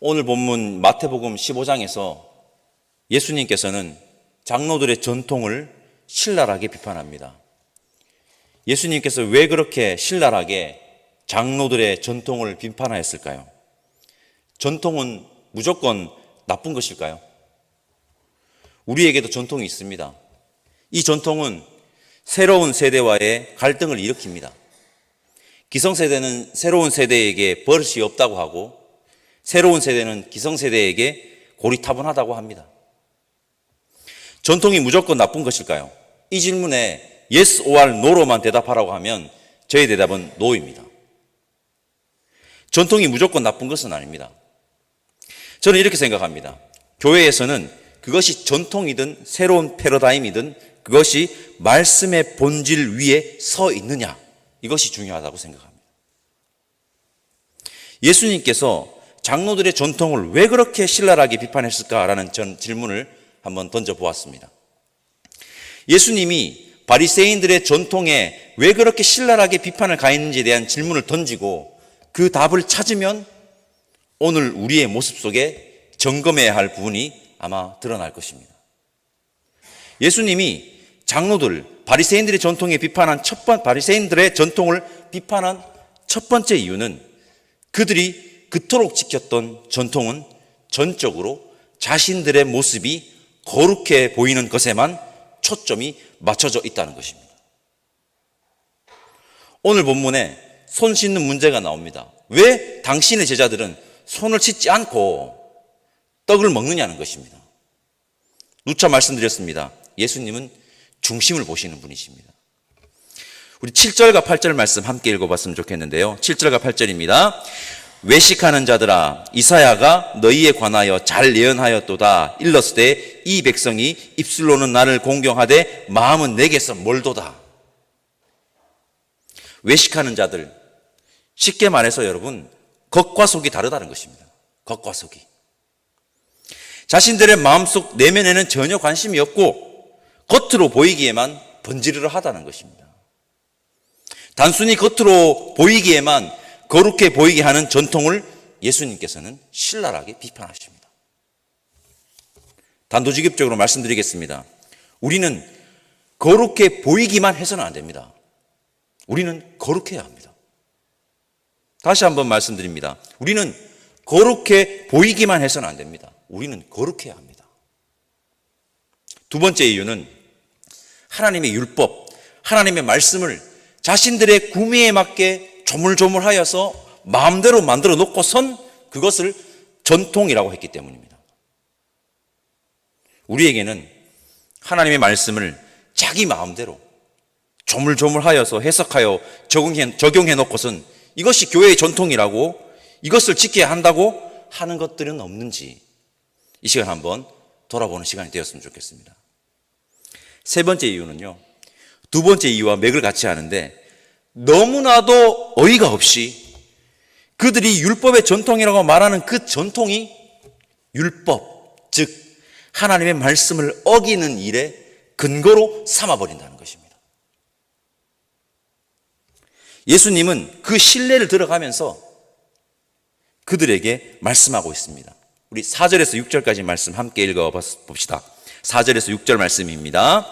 오늘 본문 마태복음 15장에서 예수님께서는 장로들의 전통을 신랄하게 비판합니다. 예수님께서 왜 그렇게 신랄하게 장로들의 전통을 비판하였을까요? 전통은 무조건 나쁜 것일까요? 우리에게도 전통이 있습니다. 이 전통은 새로운 세대와의 갈등을 일으킵니다. 기성세대는 새로운 세대에게 버릇이 없다고 하고 새로운 세대는 기성세대에게 고리타분하다고 합니다. 전통이 무조건 나쁜 것일까요? 이 질문에 yes or no로만 대답하라고 하면 저의 대답은 no입니다. 전통이 무조건 나쁜 것은 아닙니다. 저는 이렇게 생각합니다. 교회에서는 그것이 전통이든 새로운 패러다임이든 그것이 말씀의 본질 위에 서 있느냐, 이것이 중요하다고 생각합니다. 예수님께서 장로들의 전통을 왜 그렇게 신랄하게 비판했을까라는 전 질문을 한번 던져보았습니다. 예수님이 바리새인들의 전통에 왜 그렇게 신랄하게 비판을 가했는지에 대한 질문을 던지고 그 답을 찾으면 오늘 우리의 모습 속에 점검해야 할 부분이 아마 드러날 것입니다. 예수님이 장로들, 바리새인들의 전통에 바리새인들의 전통을 비판한 첫 번째 이유는 그들이 그토록 지켰던 전통은 전적으로 자신들의 모습이 거룩해 보이는 것에만 초점이 맞춰져 있다는 것입니다. 오늘 본문에 손 씻는 문제가 나옵니다. 왜 당신의 제자들은 손을 씻지 않고 떡을 먹느냐는 것입니다. 누차 말씀드렸습니다. 예수님은 중심을 보시는 분이십니다. 우리 7절과 8절 말씀 함께 읽어봤으면 좋겠는데요. 7절과 8절입니다. 외식하는 자들아, 이사야가 너희에 관하여 잘 예언하였도다. 일렀으되 이 백성이 입술로는 나를 공경하되 마음은 내게서 멀도다. 외식하는 자들, 쉽게 말해서 여러분, 겉과 속이 다르다는 것입니다. 겉과 속이. 자신들의 마음속 내면에는 전혀 관심이 없고 겉으로 보이기에만 번지르르 하다는 것입니다. 단순히 겉으로 보이기에만 거룩해 보이게 하는 전통을 예수님께서는 신랄하게 비판하십니다. 단도직입적으로 말씀드리겠습니다. 우리는 거룩해 보이기만 해서는 안 됩니다. 우리는 거룩해야 합니다. 다시 한번 말씀드립니다. 우리는 거룩해 보이기만 해서는 안 됩니다. 우리는 거룩해야 합니다. 두 번째 이유는 하나님의 율법, 하나님의 말씀을 자신들의 구미에 맞게 조물조물하여서 마음대로 만들어 놓고선 그것을 전통이라고 했기 때문입니다. 우리에게는 하나님의 말씀을 자기 마음대로 조물조물하여서 해석하여 적용해 놓고선 이것이 교회의 전통이라고, 이것을 지켜야 한다고 하는 것들은 없는지 이 시간 한번 돌아보는 시간이 되었으면 좋겠습니다. 세 번째 이유는요, 두 번째 이유와 맥을 같이 하는데 너무나도 어이가 없이 그들이 율법의 전통이라고 말하는 그 전통이 율법, 즉 하나님의 말씀을 어기는 일에 근거로 삼아버린다는 것입니다. 예수님은 그 신뢰를 들어가면서 그들에게 말씀하고 있습니다. 우리 4절에서 6절까지 말씀 함께 읽어봅시다. 4절에서 6절 말씀입니다.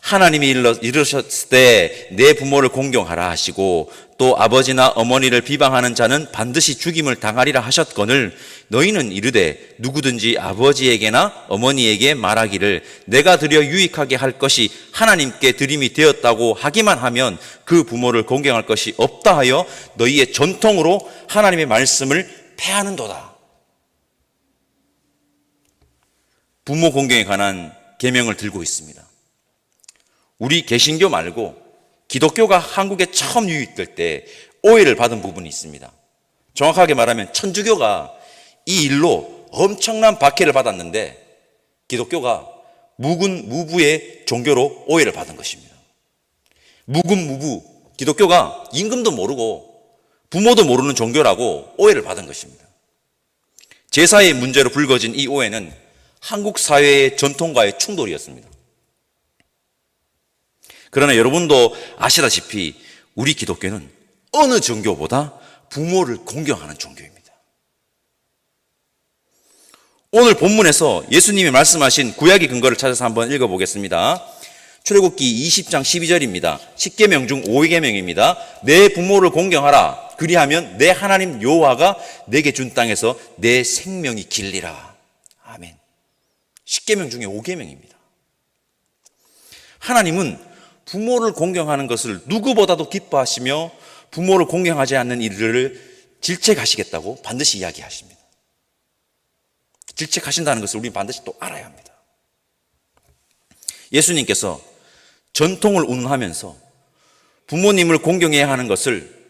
하나님이 이르셨을 때 내 부모를 공경하라 하시고 또 아버지나 어머니를 비방하는 자는 반드시 죽임을 당하리라 하셨거늘 너희는 이르되 누구든지 아버지에게나 어머니에게 말하기를 내가 드려 유익하게 할 것이 하나님께 드림이 되었다고 하기만 하면 그 부모를 공경할 것이 없다 하여 너희의 전통으로 하나님의 말씀을 폐하는도다. 부모 공경에 관한 계명을 들고 있습니다. 우리 개신교 말고 기독교가 한국에 처음 유입될 때 오해를 받은 부분이 있습니다. 정확하게 말하면 천주교가 이 일로 엄청난 박해를 받았는데 기독교가 무군무부의 종교로 오해를 받은 것입니다. 무군무부, 기독교가 임금도 모르고 부모도 모르는 종교라고 오해를 받은 것입니다. 제사의 문제로 불거진 이 오해는 한국 사회의 전통과의 충돌이었습니다. 그러나 여러분도 아시다시피 우리 기독교는 어느 종교보다 부모를 공경하는 종교입니다. 오늘 본문에서 예수님이 말씀하신 구약의 근거를 찾아서 한번 읽어보겠습니다. 출애굽기 20장 12절입니다. 10계명 중 5계명입니다. 내 부모를 공경하라. 그리하면 내 하나님 여호와가 내게 준 땅에서 내 생명이 길리라. 아멘. 10계명 중에 5계명입니다. 하나님은 부모를 공경하는 것을 누구보다도 기뻐하시며 부모를 공경하지 않는 이들을 질책하시겠다고 반드시 이야기하십니다. 질책하신다는 것을 우리는 반드시 또 알아야 합니다. 예수님께서 전통을 운운하면서 부모님을 공경해야 하는 것을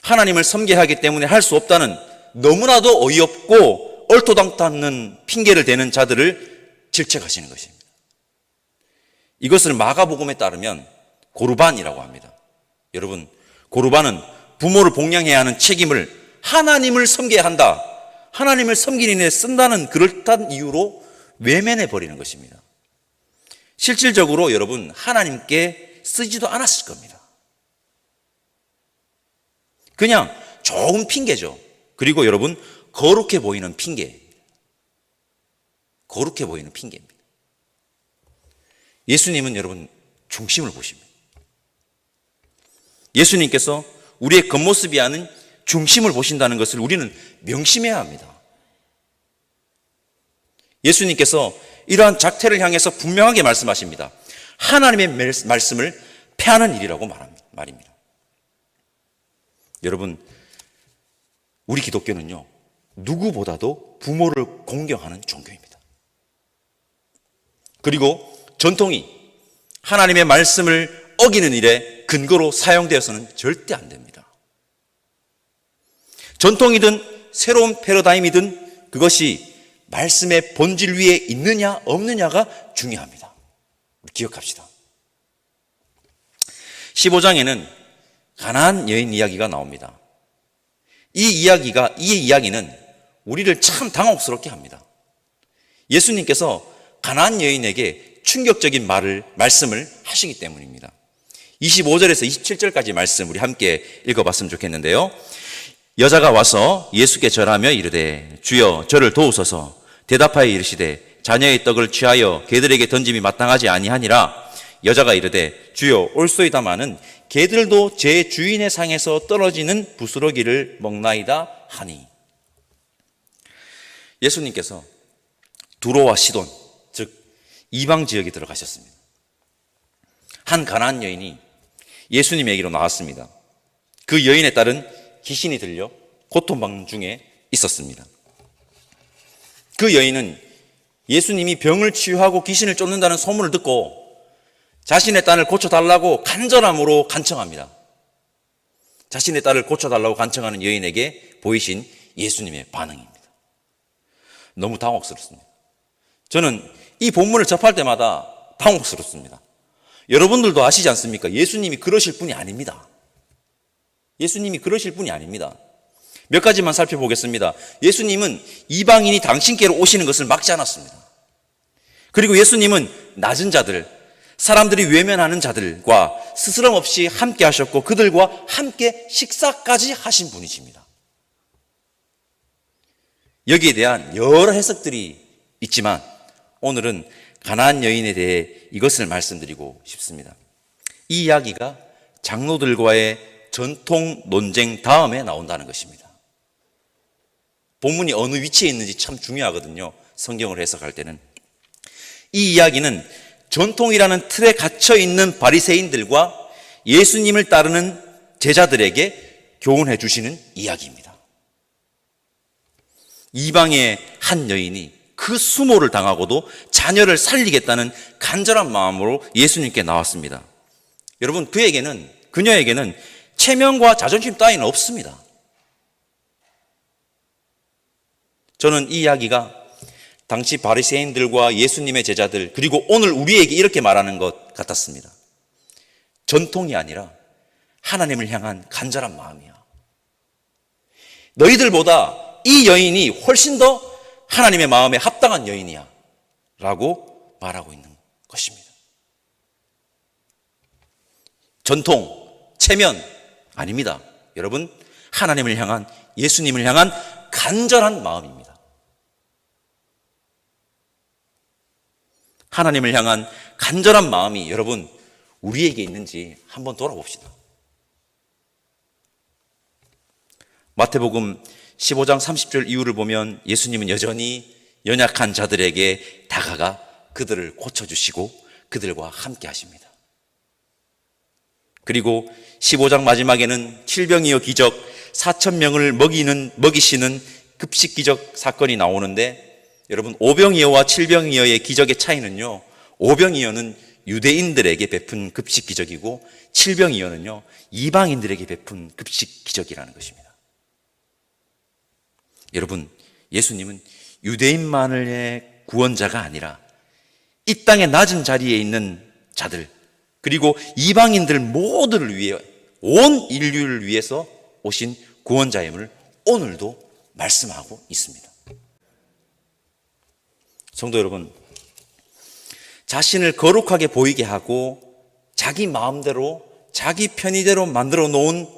하나님을 섬겨야 하기 때문에 할 수 없다는 너무나도 어이없고 얼토당토 않는 핑계를 대는 자들을 질책하시는 것입니다. 이것을 마가복음에 따르면 고르반이라고 합니다. 여러분, 고르반은 부모를 복양해야 하는 책임을 하나님을 섬겨야 한다, 하나님을 섬기는 데 쓴다는 그럴듯한 이유로 외면해 버리는 것입니다. 실질적으로 여러분, 하나님께 쓰지도 않았을 겁니다. 그냥 좋은 핑계죠. 그리고 여러분, 거룩해 보이는 핑계. 거룩해 보이는 핑계입니다. 예수님은 여러분 중심을 보십니다. 예수님께서 우리의 겉모습이 아닌 중심을 보신다는 것을 우리는 명심해야 합니다. 예수님께서 이러한 작태를 향해서 분명하게 말씀하십니다. 하나님의 말씀을 패하는 일이라고 말입니다. 여러분, 우리 기독교는요, 누구보다도 부모를 공경하는 종교입니다. 그리고 전통이 하나님의 말씀을 어기는 일에 근거로 사용되어서는 절대 안 됩니다. 전통이든 새로운 패러다임이든 그것이 말씀의 본질 위에 있느냐 없느냐가 중요합니다. 우리 기억합시다. 15장에는 가나안 여인 이야기가 나옵니다. 이 이야기는 우리를 참 당혹스럽게 합니다. 예수님께서 가나안 여인에게 충격적인 말씀을 하시기 때문입니다. 25절에서 27절까지 말씀 우리 함께 읽어봤으면 좋겠는데요. 여자가 와서 예수께 절하며 이르되 주여 저를 도우소서. 대답하여 이르시되 자녀의 떡을 취하여 개들에게 던짐이 마땅하지 아니하니라. 여자가 이르되 주여 올소이다마는 개들도 제 주인의 상에서 떨어지는 부스러기를 먹나이다 하니. 예수님께서 두로와 시돈, 즉 이방 지역에 들어가셨습니다. 한 가나안 여인이 예수님에게로 나왔습니다. 그 여인의 딸은 귀신이 들려 고통받는 중에 있었습니다. 그 여인은 예수님이 병을 치유하고 귀신을 쫓는다는 소문을 듣고 자신의 딸을 고쳐달라고 간절함으로 간청합니다. 자신의 딸을 고쳐달라고 간청하는 여인에게 보이신 예수님의 반응입니다. 너무 당혹스럽습니다. 저는 이 본문을 접할 때마다 당혹스럽습니다. 여러분들도 아시지 않습니까? 예수님이 그러실 분이 아닙니다. 예수님이 그러실 분이 아닙니다. 몇 가지만 살펴보겠습니다. 예수님은 이방인이 당신께로 오시는 것을 막지 않았습니다. 그리고 예수님은 낮은 자들, 사람들이 외면하는 자들과 스스럼 없이 함께 하셨고 그들과 함께 식사까지 하신 분이십니다. 여기에 대한 여러 해석들이 있지만 오늘은 가나안 여인에 대해 이것을 말씀드리고 싶습니다. 이 이야기가 장로들과의 전통 논쟁 다음에 나온다는 것입니다. 본문이 어느 위치에 있는지 참 중요하거든요. 성경을 해석할 때는. 이 이야기는 전통이라는 틀에 갇혀 있는 바리새인들과 예수님을 따르는 제자들에게 교훈해 주시는 이야기입니다. 이방의 한 여인이 그 수모를 당하고도 자녀를 살리겠다는 간절한 마음으로 예수님께 나왔습니다. 여러분, 그녀에게는 체면과 자존심 따위는 없습니다. 저는 이 이야기가 당시 바리새인들과 예수님의 제자들, 그리고 오늘 우리에게 이렇게 말하는 것 같았습니다. 전통이 아니라 하나님을 향한 간절한 마음이야. 너희들보다 이 여인이 훨씬 더 하나님의 마음에 합당한 여인이야 라고 말하고 있는 것입니다. 전통, 체면 아닙니다. 여러분, 하나님을 향한, 예수님을 향한 간절한 마음입니다. 하나님을 향한 간절한 마음이 여러분 우리에게 있는지 한번 돌아봅시다. 마태복음 15장 30절 이후를 보면 예수님은 여전히 연약한 자들에게 다가가 그들을 고쳐주시고 그들과 함께 하십니다. 그리고 15장 마지막에는 질병이여 기적, 4,000명을 먹이시는 급식 기적 사건이 나오는데, 여러분 오병이어와 칠병이어의 기적의 차이는요, 오병이어는 유대인들에게 베푼 급식 기적이고 칠병이어는요 이방인들에게 베푼 급식 기적이라는 것입니다. 여러분, 예수님은 유대인만의 구원자가 아니라 이 땅의 낮은 자리에 있는 자들, 그리고 이방인들 모두를 위해, 온 인류를 위해서 오신 구원자임을 오늘도 말씀하고 있습니다. 성도 여러분, 자신을 거룩하게 보이게 하고 자기 마음대로 자기 편의대로 만들어 놓은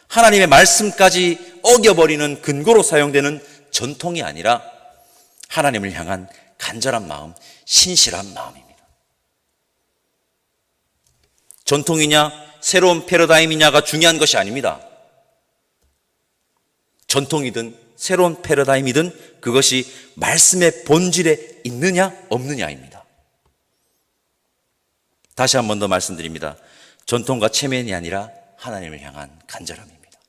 하나님의 말씀까지 어겨버리는 근거로 사용되는 전통이 아니라 하나님을 향한 간절한 마음, 신실한 마음입니다. 전통이냐 새로운 패러다임이냐가 중요한 것이 아닙니다. 전통이든 새로운 패러다임이든 그것이 말씀의 본질에 있느냐 없느냐입니다. 다시 한 번 더 말씀드립니다. 전통과 체면이 아니라 하나님을 향한 간절함입니다.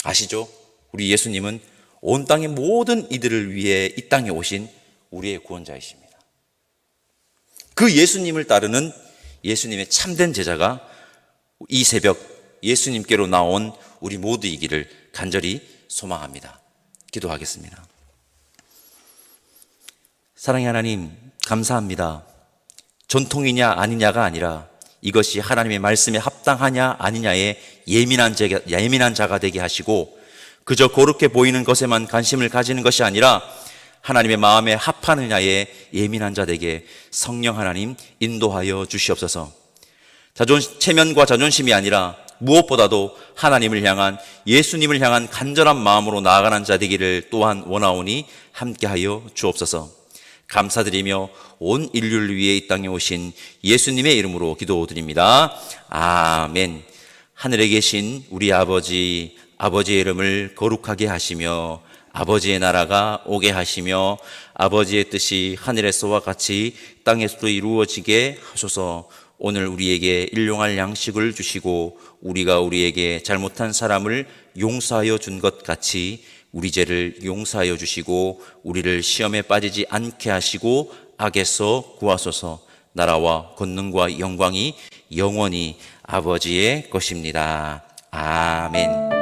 아시죠? 우리 예수님은 온 땅의 모든 이들을 위해 이 땅에 오신 우리의 구원자이십니다. 그 예수님을 따르는 예수님의 참된 제자가 이 새벽 예수님께로 나온 우리 모두이기를 간절히 소망합니다. 기도하겠습니다. 사랑의 하나님, 감사합니다. 전통이냐 아니냐가 아니라 이것이 하나님의 말씀에 합당하냐 아니냐에 예민한 자가 되게 하시고, 그저 거룩해 보이는 것에만 관심을 가지는 것이 아니라 하나님의 마음에 합하느냐에 예민한 자 되게 성령 하나님 인도하여 주시옵소서. 체면과 자존심이 아니라 무엇보다도 하나님을 향한, 예수님을 향한 간절한 마음으로 나아가는 자 되기를 또한 원하오니 함께하여 주옵소서. 감사드리며 온 인류를 위해 이 땅에 오신 예수님의 이름으로 기도드립니다. 아멘. 하늘에 계신 우리 아버지의 이름을 거룩하게 하시며 아버지의 나라가 오게 하시며 아버지의 뜻이 하늘에서와 같이 땅에서도 이루어지게 하소서. 오늘 우리에게 일용할 양식을 주시고 우리가 우리에게 잘못한 사람을 용서하여 준 것 같이 우리 죄를 용서하여 주시고 우리를 시험에 빠지지 않게 하시고 악에서 구하소서. 나라와 권능과 영광이 영원히 아버지의 것입니다. 아멘.